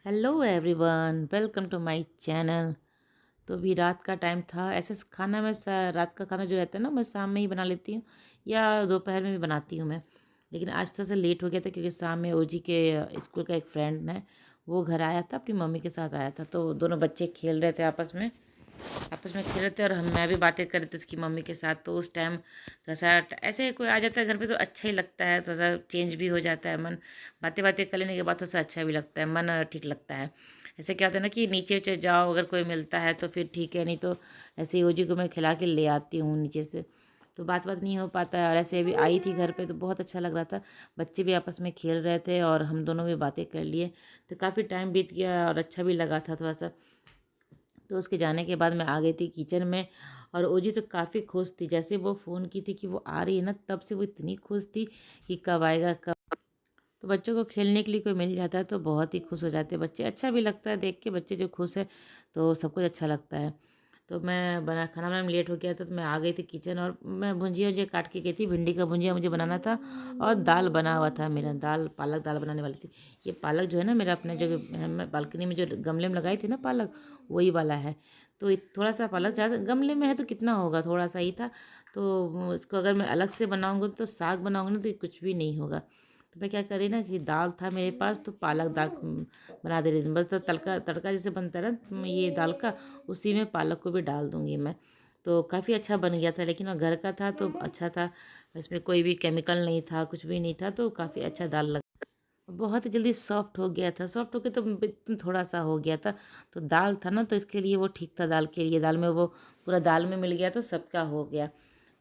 Hello everyone, welcome to my channel. तो अभी रात का टाइम था। ऐसे खाना मैं रात का खाना जो रहता है ना, मैं शाम में ही बना लेती हूँ या दोपहर में भी बनाती हूँ मैं। लेकिन आज थोड़ा सा लेट हो गया था क्योंकि शाम में ओजी के स्कूल का एक फ्रेंड है, वो घर आया था, अपनी मम्मी के साथ आया था। तो दोनों बच्चे खेल रहे थे आपस में खेल रहे थे और मैं भी बातें कर रही थी उसकी मम्मी के साथ। तो उस टाइम थोड़ा सा ऐसे कोई आ जाता है घर पे तो अच्छा ही लगता है, थोड़ा सा चेंज भी हो जाता है मन। बातें बातें कर लेने के बाद थोड़ा सा अच्छा भी लगता है, मन ठीक लगता है। ऐसे क्या होता है ना कि नीचे उचे जाओ, अगर कोई मिलता है तो फिर ठीक है, नहीं तो ऐसे ही ओजी को मैं खिला के ले आती हूँ नीचे से, तो बात बात नहीं हो पाता है। और ऐसे भी आई थी घर पे तो बहुत अच्छा लग रहा था, बच्चे भी आपस में खेल रहे थे और हम दोनों भी बातें कर लिए, तो काफ़ी टाइम बीत गया और अच्छा भी लगा था थोड़ा सा। तो उसके जाने के बाद मैं आ गई थी किचन में, और ओजी तो काफ़ी खुश थी। जैसे वो फ़ोन की थी कि वो आ रही है ना, तब से वो इतनी खुश थी कि कब आएगा कब। तो बच्चों को खेलने के लिए कोई मिल जाता है तो बहुत ही खुश हो जाते हैं बच्चे। अच्छा भी लगता है देख के, बच्चे जब खुश है तो सब कुछ अच्छा लगता है। तो मैं खाना बनाने में लेट हो गया था, तो मैं आ गई थी किचन और मैं भुंजिया वुजिया काट के गई थी। भिंडी का भुंजिया मुझे बनाना था और दाल बना हुआ था मेरा, दाल पालक दाल बनाने वाली थी। ये पालक जो है ना, मेरा अपने जो मैं बालकनी में जो गमले में लगाई थी ना पालक, वही वाला है। तो थोड़ा सा पालक ज़्यादा गमले में है तो कितना होगा, थोड़ा सा ही था। तो इसको अगर मैं अलग से बनाऊँगी तो साग बनाऊँगी ना तो ये कुछ भी नहीं होगा। तो मैं क्या करी ना कि दाल था मेरे पास, तो पालक दाल बना दे रही थी। बस तो तड़का तड़का जैसे बनता है ना ये दाल का, उसी में पालक को भी डाल दूँगी मैं। तो काफ़ी अच्छा बन गया था, लेकिन वो घर का था तो अच्छा था। इसमें कोई भी केमिकल नहीं था, कुछ भी नहीं था, तो काफ़ी अच्छा दाल लग, बहुत ही जल्दी सॉफ्ट हो गया था। सॉफ्ट होके तो थोड़ा सा हो गया था, तो दाल था ना तो इसके लिए वो ठीक था। दाल के लिए, दाल में वो पूरा दाल में मिल गया तो सबका हो गया।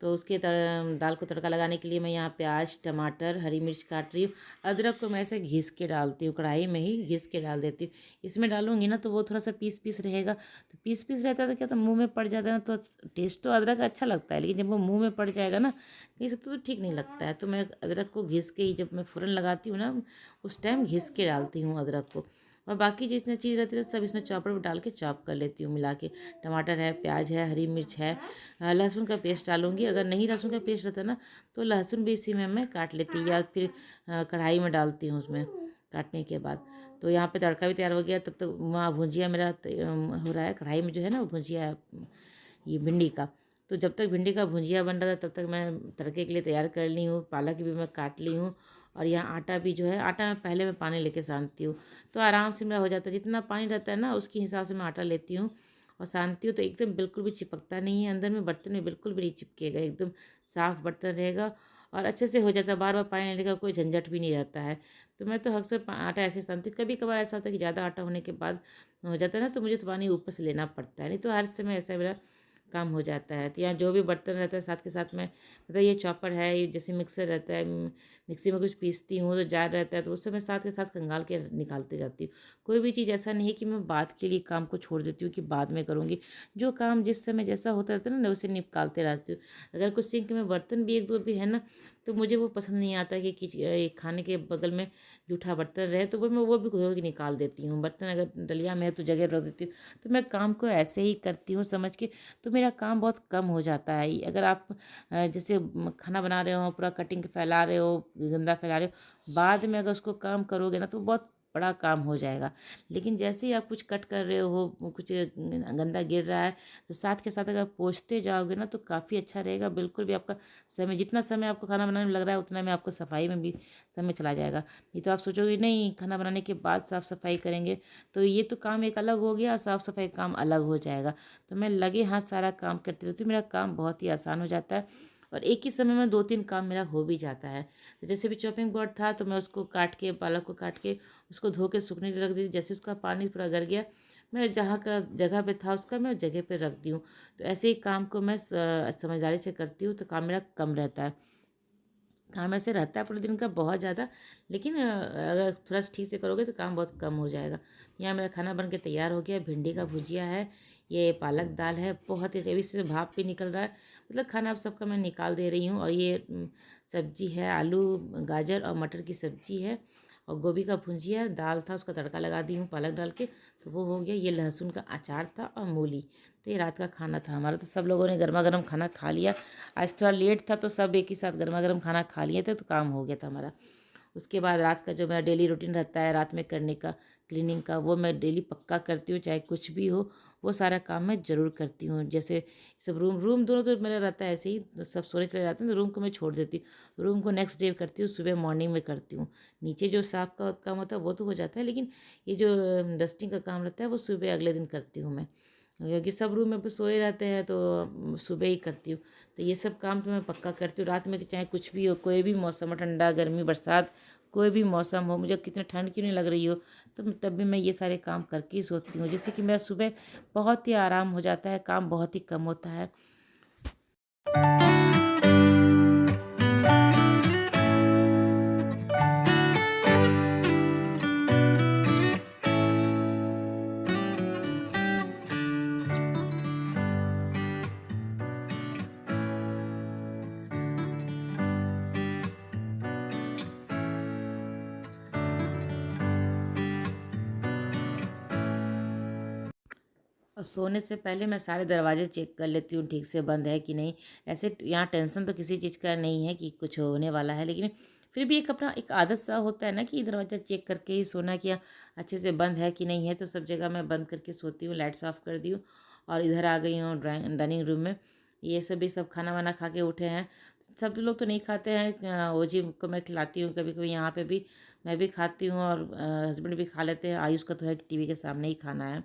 तो उसके दाल को तड़का लगाने के लिए मैं यहाँ प्याज टमाटर हरी मिर्च काट रही हूँ। अदरक को मैं ऐसे घिस के डालती हूँ, कढ़ाई में ही घिस के डाल देती हूँ। इसमें डालूंगी ना तो वो थोड़ा सा पीस पीस रहेगा, तो पीस पीस रहता है तो क्या, तो मुँह में पड़ जाता है ना, तो टेस्ट तो अदरक का अच्छा लगता है, लेकिन जब वो मुँह में पड़ जाएगा ना कहीं से तो ठीक नहीं लगता है। तो मैं अदरक को घिस के ही, जब मैं फ़ौरन लगाती हूँ ना उस टाइम घिस के डालती हूँ अदरक को। और बाकी जो इसमें चीज़ रहती है सब इसमें चॉपर में डाल के चॉप कर लेती हूँ मिला के। टमाटर है, प्याज है, हरी मिर्च है, लहसुन का पेस्ट डालूंगी। अगर नहीं लहसुन का पेस्ट रहता ना तो लहसुन भी इसी में मैं काट लेती या फिर कढ़ाई में डालती हूँ उसमें काटने के बाद। तो यहाँ पे तड़का भी तैयार हो गया, तब तक वहाँ भुजिया मेरा हो रहा है कढ़ाई में, जो है ना वो भुजिया है ये भिंडी का। तो जब तक भिंडी का भुजिया बन रहा था तब तक मैं तड़के के लिए तैयार कर ली हूँ। पालक भी मैं काट ली हूँ, और यहाँ आटा भी जो है, आटा मैं पहले मैं पानी लेके सानती हूँ तो आराम से मेरा हो जाता है। जितना पानी रहता है ना उसके हिसाब से मैं आटा लेती हूँ और सानती हूँ, तो एकदम बिल्कुल भी चिपकता नहीं है अंदर में, बर्तन में बिल्कुल भी नहीं चिपकेगा, एकदम साफ़ बर्तन रहेगा और अच्छे से हो जाता है। बार बार पानी लेने का कोई झंझट भी नहीं रहता है। तो मैं तो अक्सर आटा ऐसे सानती हूँ। कभी कभार ऐसा होता है कि ज़्यादा आटा होने के बाद हो जाता है ना, तो मुझे तो पानी ऊपर से लेना पड़ता है, नहीं तो हर समय ऐसा मेरा काम हो जाता है। तो यहाँ जो भी बर्तन रहता है साथ के साथ में, मतलब ये चॉपर है, ये जैसे मिक्सर रहता है, मिक्सी में कुछ पीसती हूँ तो जार रहता है, तो उससे मैं साथ के साथ खंगाल के निकालते जाती हूँ। कोई भी चीज़ ऐसा नहीं है कि मैं बाद के लिए काम को छोड़ देती हूँ कि बाद में करूँगी। जो काम जिस समय जैसा होता रहता है ना उसे निकालते रहती हूँ। अगर कुछ सिंक में बर्तन भी एक दो भी है ना, तो मुझे वो पसंद नहीं आता कि खाने के बगल में जूठा बर्तन रहे, तो वो भी धो के निकाल देती हूँ। बर्तन अगर डलिया में है तो जगह रख देती हूँ। तो मैं काम को ऐसे ही करती हूँ समझ के, तो मेरा काम बहुत कम हो जाता है। अगर आप जैसे खाना बना रहे हो, पूरा कटिंग फैला रहे हो, गंदा फैला रहे हो, बाद में अगर उसको काम करोगे ना तो बहुत बड़ा काम हो जाएगा। लेकिन जैसे ही आप कुछ कट कर रहे हो, कुछ गंदा गिर रहा है, तो साथ के साथ अगर पोंछते जाओगे ना तो काफ़ी अच्छा रहेगा। बिल्कुल भी आपका समय, जितना समय आपको खाना बनाने में लग रहा है उतना में आपको सफाई में भी समय चला जाएगा। नहीं तो आप सोचोगे नहीं खाना बनाने के बाद साफ़ सफाई करेंगे, तो ये तो काम एक अलग हो गया, साफ़ सफाई काम अलग हो जाएगा। तो मैं लगे हाथ सारा काम करती रहती हूँ, मेरा काम बहुत ही आसान हो जाता है और एक ही समय में दो तीन काम मेरा हो भी जाता है। तो जैसे भी चॉपिंग बोर्ड था तो मैं उसको काट के, पालक को काट के उसको धो के सूखने के लिए रख दी। जैसे उसका पानी पूरा गर गया, मैं जहाँ का जगह पे था उसका मैं जगह पे रख दी हूँ। तो ऐसे ही काम को मैं समझदारी से करती हूँ तो काम मेरा कम रहता है। काम ऐसे रहता है पूरे दिन का बहुत ज़्यादा, लेकिन अगर थोड़ा सा ठीक से करोगे तो काम बहुत कम हो जाएगा। यहाँ मेरा खाना बन के तैयार हो गया। भिंडी का भुजिया है, ये पालक दाल है, बहुत ही अभी से भाप भी निकल रहा है, मतलब खाना अब सबका मैं निकाल दे रही हूँ। और ये सब्जी है, आलू गाजर और मटर की सब्जी है, और गोभी का भुजिया, दाल था उसका तड़का लगा दी हूँ पालक डाल के, तो वो हो गया। ये लहसुन का अचार था और मूली। तो ये रात का खाना था हमारा। तो सब लोगों ने गर्मा गर्म खाना खा लिया। आज थोड़ा लेट था तो सब एक ही साथ गर्मा गर्म खाना खा लिए थे, तो काम हो गया था हमारा। उसके बाद रात का जो मेरा डेली रूटीन रहता है रात में करने का, क्लीनिंग का, वो मैं डेली पक्का करती हूँ, चाहे कुछ भी हो वो सारा काम मैं ज़रूर करती हूँ। जैसे सब रूम रूम दोनों तो मेरा रहता है ऐसे ही, तो सब सोने चले जाते हैं तो रूम को मैं छोड़ देती हूँ, रूम को नेक्स्ट डे करती हूँ, सुबह मॉर्निंग में करती हूँ। नीचे जो साफ़ का काम होता है वो तो हो जाता है, लेकिन ये जो डस्टिंग का काम रहता है वो सुबह अगले दिन करती हूँ मैं, क्योंकि सब रूम में सोए रहते हैं तो सुबह ही करती हूँ। तो ये सब काम तो मैं पक्का करती हूँ रात में, कि चाहे कुछ भी हो, कोई भी मौसम हो, ठंडा गर्मी बरसात, कोई भी मौसम हो, मुझे कितनी ठंड क्यों नहीं लग रही हो, तो तब भी मैं ये सारे काम करके ही सोती हूँ, जिससे कि मेरा सुबह बहुत ही आराम हो जाता है, काम बहुत ही कम होता है। और सोने से पहले मैं सारे दरवाजे चेक कर लेती हूँ ठीक से बंद है कि नहीं। ऐसे यहाँ टेंशन तो किसी चीज़ का नहीं है कि कुछ होने वाला है, लेकिन फिर भी एक अपना एक आदत सा होता है ना कि दरवाज़ा चेक करके ही सोना, कि अच्छे से बंद है कि नहीं है। तो सब जगह मैं बंद करके सोती हूँ, लाइट्स ऑफ कर दी हूँ और इधर आ गई हूँ डाइनिंग रूम में। ये सभी सब खाना वाना खा के उठे हैं। सब लोग तो नहीं खाते हैं, ओजी को मैं खिलाती हूँ कभी कभी, यहाँ पे भी मैं भी खाती हूँ और हस्बैंड भी खा लेते हैं। आयुष का तो है कि टीवी के सामने ही खाना है।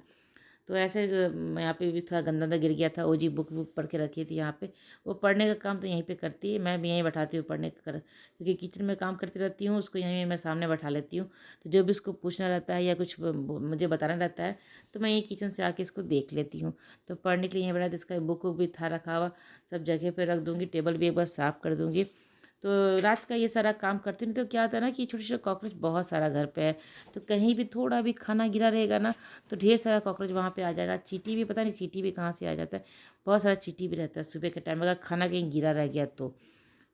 तो ऐसे यहाँ पे भी थोड़ा गंदा गिर गया था, ओजी बुक बुक पढ़ के रखी थी यहाँ पे। वो पढ़ने का काम तो यहीं पे करती है, मैं भी यहीं बैठाती हूँ पढ़ने का क्योंकि किचन में काम करती रहती हूँ, उसको यहीं मैं सामने बैठा लेती हूँ। तो जो भी उसको पूछना रहता है या कुछ मुझे बताना रहता है तो मैं यहीं किचन से आके इसको देख लेती हूँ। तो पढ़ने के लिए यहीं बैठा, इसका बुक वुक भी था रखा हुआ, सब जगह पर रख दूँगी, टेबल भी एक बार साफ़ कर दूँगी। तो रात का ये सारा काम करती हूँ। तो क्या होता है ना कि छोटे-छोटे कॉकरोच बहुत सारा घर पे है, तो कहीं भी थोड़ा भी खाना गिरा रहेगा ना, तो ढेर सारा कॉकरोच वहाँ पे आ जाएगा। चींटी भी, पता नहीं चींटी भी कहाँ से आ जाता है, बहुत सारा चींटी भी रहता है सुबह के टाइम अगर खाना कहीं गिरा रह गया तो।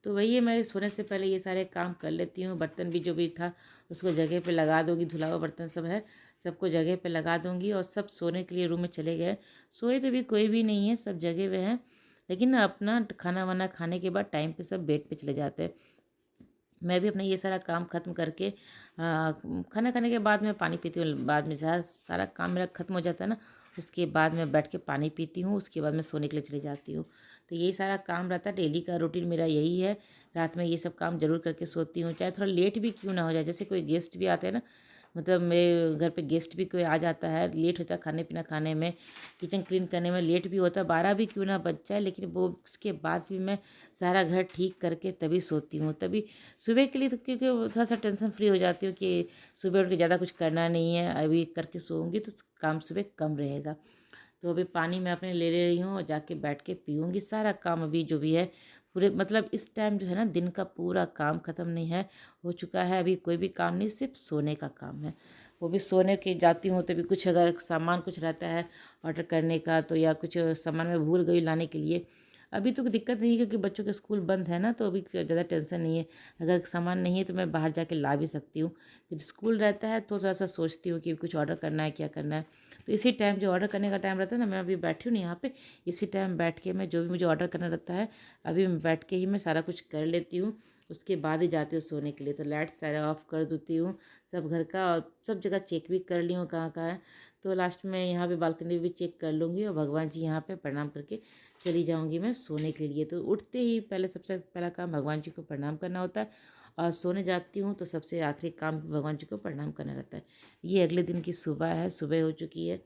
तो वही है, मैं सोने से पहले ये सारे काम कर लेती हूँ। बर्तन भी जो भी था उसको जगह पे लगा दूँगी, धुला हुआ बर्तन सब है, सबको जगह पे लगा दूँगी और सब सोने के लिए रूम में चले गए। सोए तो भी कोई भी नहीं है, सब जगह पे हैं, लेकिन अपना खाना वाना खाने के बाद टाइम पे सब बेड पे चले जाते हैं। मैं भी अपना ये सारा काम ख़त्म करके खाना खाने के बाद मैं पानी पीती हूँ। बाद में सारा सारा काम मेरा ख़त्म हो जाता है ना, उसके बाद मैं बैठ के पानी पीती हूँ, उसके बाद मैं सोने के लिए चली जाती हूँ। तो यही सारा काम रहता है, डेली का रूटीन मेरा यही है। रात में ये सब काम ज़रूर करके सोती हूँ, चाहे थोड़ा लेट भी क्यों ना हो जाए। जैसे कोई गेस्ट भी आते हैं ना, मतलब मेरे घर पे गेस्ट भी कोई आ जाता है, लेट होता है खाने पीना खाने में, किचन क्लीन करने में लेट भी होता है, 12 भी क्यों ना बज जाए, लेकिन वो उसके बाद भी मैं सारा घर ठीक करके तभी सोती हूँ। तभी सुबह के लिए तो, क्योंकि वो थोड़ा-सा टेंशन फ्री हो जाती हूँ कि सुबह उठ के ज़्यादा कुछ करना नहीं है, अभी करके सोऊँगी तो काम सुबह कम रहेगा। तो अभी पानी मैं अपने ले रही हूँ और जाके बैठ के पीऊँगी। सारा काम अभी जो भी है पूरे, मतलब इस टाइम जो है ना दिन का पूरा काम ख़त्म नहीं है, हो चुका है। अभी कोई भी काम नहीं, सिर्फ सोने का काम है। वो भी सोने के जाती हूँ तभी कुछ अगर सामान कुछ रहता है ऑर्डर करने का, तो या कुछ सामान मैं भूल गई लाने के लिए। अभी तो कोई दिक्कत नहीं है क्योंकि बच्चों के स्कूल बंद है ना, तो अभी ज़्यादा टेंशन नहीं है। अगर सामान नहीं है तो मैं बाहर जाके ला भी सकती हूँ। जब स्कूल रहता है तो थोड़ा-सा सोचती हूँ कि कुछ ऑर्डर करना है, क्या करना है। तो इसी टाइम जो ऑर्डर करने का टाइम रहता है ना, मैं अभी बैठी हूँ ना यहाँ पे, इसी टाइम बैठ के मैं जो भी मुझे ऑर्डर करना रहता है, अभी मैं बैठ के ही मैं सारा कुछ कर लेती हूँ। उसके बाद ही जाती हूँ सोने के लिए। तो लाइट सारा ऑफ कर देती हूँ सब घर का, और सब जगह चेक भी कर ली हूँ कहाँ-कहाँ है। तो लास्ट में यहाँ पे बालकनी भी चेक कर लूँगी और भगवान जी यहाँ पे प्रणाम करके चली जाऊँगी मैं सोने के लिए। तो उठते ही पहले सबसे पहला काम भगवान जी को प्रणाम करना होता है, और सोने जाती हूँ तो सबसे आखिरी काम भगवान जी को प्रणाम करना रहता है। ये अगले दिन की सुबह है, सुबह हो चुकी है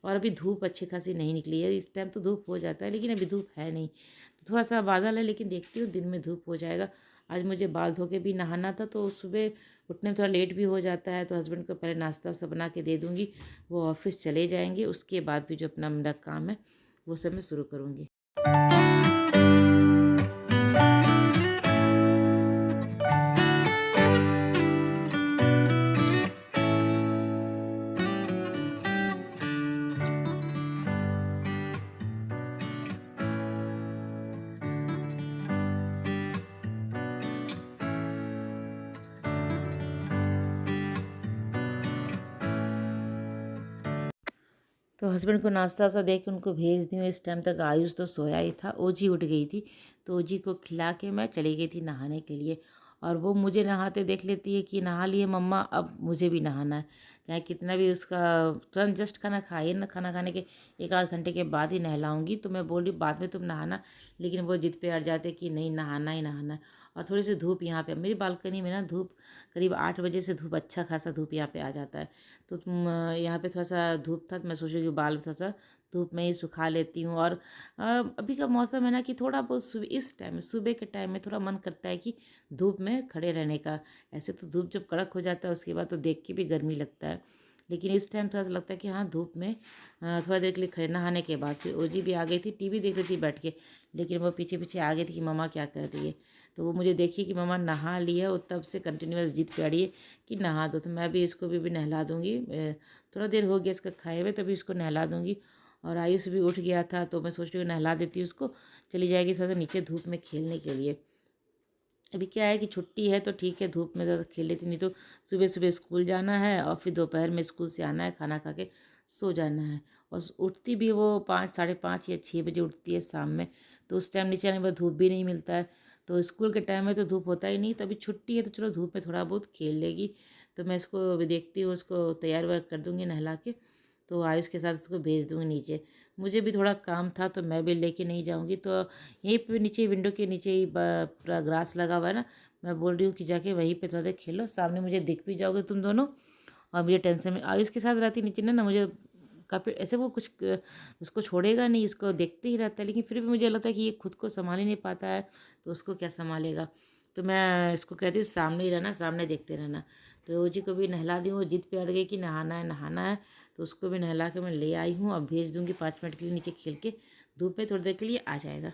और अभी धूप अच्छी खासी नहीं निकली है। इस टाइम तो धूप हो जाता है, लेकिन अभी धूप है नहीं। तो थोड़ा-सा बादल है, लेकिन देखती हूँ दिन में धूप हो जाएगा। आज मुझे बाल धो के भी नहाना था, तो सुबह उठने में थोड़ा लेट भी हो जाता है, तो हस्बैंड को पहले नाश्ता-वास्ता बना के दे दूँगी। वो ऑफ़िस चले जाएँगे, उसके बाद भी जो अपना मेरा काम है, वो सब मैं शुरू करूँगी। तो हस्बैंड को नाश्ता-वास्ता दे के उनको भेज दी हूँ। इस टाइम तक आयुष तो सोया ही था, ओजी उठ गई थी, तो ओजी को खिला के मैं चली गई थी नहाने के लिए। और वो मुझे नहाते देख लेती है कि नहा लिए मम्मा, अब मुझे भी नहाना है। चाहे कितना भी उसका तुरंत जस्ट खाना खाइए ना, खाना खाने के 1 आध घंटे के बाद ही नहलाऊँगी। तो मैं बोल रही हूँ बाद में तुम नहाना, लेकिन वो ज़िद पे अड़ जाते कि नहीं नहाना ही नहाना है। और थोड़ी सी धूप यहाँ पे मेरी बालकनी में ना धूप करीब 8 बजे से धूप अच्छा खासा धूप यहाँ पे आ जाता है। तो यहाँ पे थोड़ा-सा धूप था तो मैं सोची कि बाल थोड़ा-सा धूप में ही सुखा लेती हूँ। और अभी का मौसम है ना कि थोड़ा बहुत इस टाइम में सुबह के टाइम में थोड़ा मन करता है कि धूप में खड़े रहने का। ऐसे तो धूप जब कड़क हो जाता है उसके बाद तो देख के भी गर्मी लगता है। लेकिन इस टाइम थोड़ा-सा लगता है कि हाँ, धूप में थोड़ा देर के लिए खड़े नहाने के बाद। फिर ओजी भी आ गई थी, टीवी देख रही थी बैठ के, लेकिन वो पीछे-पीछे आ गई थी कि मम्मा क्या कर रही है? तो वो मुझे देखी कि मम्मा नहा ली है और तब से कंटिन्यूअस ज़िद पे अड़ी है कि नहा दो। तो मैं भी इसको भी नहला दूँगी। थोड़ा देर हो गया इसका खाए हुए, तभी इसको नहला दूँगी। और आयुष भी उठ गया था तो मैं सोच रही हूँ नहला देती हूँ उसको, चली जाएगी थोड़ा-सा नीचे धूप में खेलने के लिए। अभी क्या है कि छुट्टी है तो ठीक है, धूप में ज़रा खेल लेती, नहीं तो सुबह-सुबह स्कूल जाना है और फिर दोपहर में स्कूल से आना है, खाना खा के सो जाना है। और उठती भी वो 5 साढ़े 5 या 6 बजे उठती है शाम में, तो उस टाइम नीचे आने के बाद धूप भी नहीं मिलता है। तो स्कूल के टाइम में तो धूप होता ही नहीं, तो अभी छुट्टी है तो चलो धूप में थोड़ा बहुत खेल लेगी। तो मैं इसको अभी देखती हूँ, उसको तैयार-वैयार कर दूँगी नहला के, तो आयुष के साथ उसको भेज दूँगी नीचे। मुझे भी थोड़ा काम था तो मैं भी लेके नहीं जाऊँगी, तो यहीं पे नीचे विंडो के नीचे ही पूरा ग्रास लगा हुआ है ना, मैं बोल रही हूँ कि जाके वहीं पे थोड़ा देर खेलो, सामने मुझे दिख भी जाओगे तुम दोनों। और मुझे टेंशन में आयुष के साथ रहती नीचे ना मुझे काफ़ी ऐसे वो कुछ उसको छोड़ेगा नहीं, उसको देखते ही रहता है, लेकिन फिर भी मुझे लगता है कि ये खुद को संभाल ही नहीं पाता है, तो उसको क्या संभालेगा। तो मैं इसको कहती हूँ सामने ही रहना, सामने देखते रहना। तो ओजी को भी नहला दी हूँ, वो जिद पे अड़ गई कि नहाना है नहाना है। तो उसको भी नहला के मैं ले आई हूँ, अब भेज दूँगी 5 मिनट के लिए नीचे खेल के, धूप में थोड़ी देर के लिए आ जाएगा।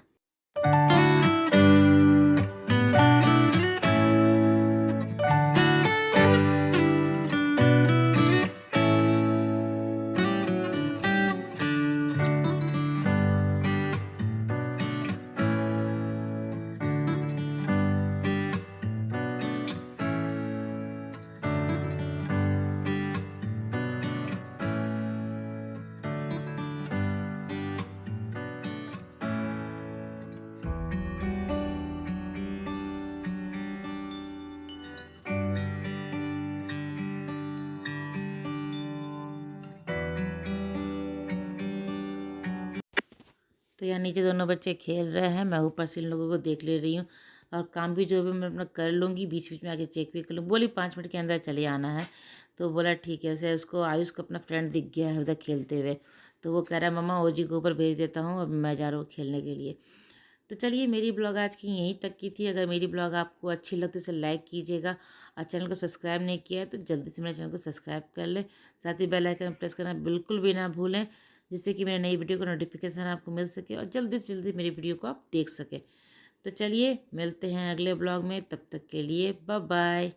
तो यहाँ नीचे दोनों बच्चे खेल रहे हैं, मैं ऊपर से इन लोगों को देख ले रही हूँ। और काम भी जो भी मैं अपना कर लूँगी, बीच-बीच में आके चेक भी कर लूँ। बोली 5 मिनट के अंदर चले आना है, तो बोला ठीक है। वैसे उसको आयुष को अपना फ्रेंड दिख गया है उधर खेलते हुए, तो वो कह रहा है मम्मा ओजी को ऊपर भेज देता हूँ, अब मैं जा रहा हूँ खेलने के लिए। तो चलिए मेरी ब्लॉग आज की यहीं तक की थी। अगर मेरी ब्लॉग आपको अच्छी लगती है तो इसे लाइक कीजिएगा, और चैनल को सब्सक्राइब नहीं किया है तो जल्दी से मेरे चैनल को सब्सक्राइब कर लें। साथ ही बेल आइकन प्रेस करना बिल्कुल भी ना भूलें, जिससे कि मेरी नई वीडियो का नोटिफिकेशन आपको मिल सके और जल्दी से जल्दी मेरी वीडियो को आप देख सकें। तो चलिए मिलते हैं अगले ब्लॉग में, तब तक के लिए बाय बाय।